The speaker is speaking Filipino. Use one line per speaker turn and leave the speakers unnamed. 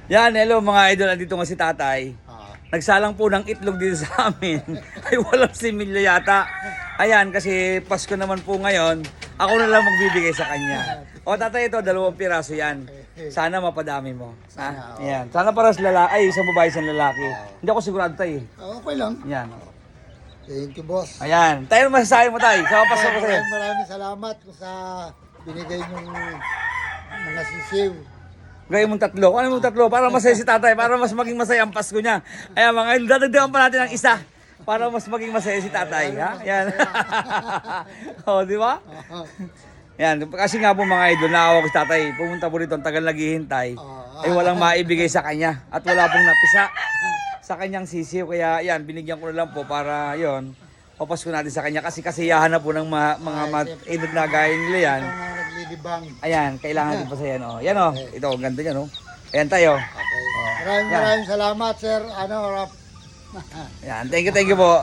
Yan, hello mga idol. Andito nga si tatay.
Ah,
Nagsalang po ng itlog dito sa amin. Ay walang similya yata. Ayan, kasi Pasko naman po ngayon. Ako na lang magbibigay sa kanya. O tatay, ito, 2 piraso yan. Sana mapadami mo.
Sana, oo.
Ayan. Sana para sa lalaki. Ay, isang babae, isang lalaki. Hindi ako sigurado tayo.
okay lang.
Yan.
Thank you, boss.
Ayan. Tayo masasabi mo tayo. Sa Pasko ko sa'yo.
Maraming salamat sa binigay niyong mga sisiw.
Gawin mong 3. Ano mong 3? Para masaya si tatay. Para mas maging masaya ang Pasko niya. Ayan mga idol. Dadagdagan pa natin ng isa. Para mas maging masaya si tatay. Ha? Yan. O, di ba? Yan. Kasi nga po mga idol, naawa ko si tatay. Pumunta po rito, ang tagal naghihintay. Ay walang maibigay sa kanya. At wala pong napisa sa kanyang sisiw. Kaya yan, binigyan ko na lang po para yon papasko natin sa kanya. Kasi kasiyahan na po ng mga edad na gaya nila yan.
Mga naglilibang.
Ayan, kailangan din pa sa yan. Oh. Yan oh. Ito, ang ganda niyan oh. Ayan tayo.
Okay.
Oh.
Maraming
Yan.
salamat, sir. Rap.
Yan, thank you po.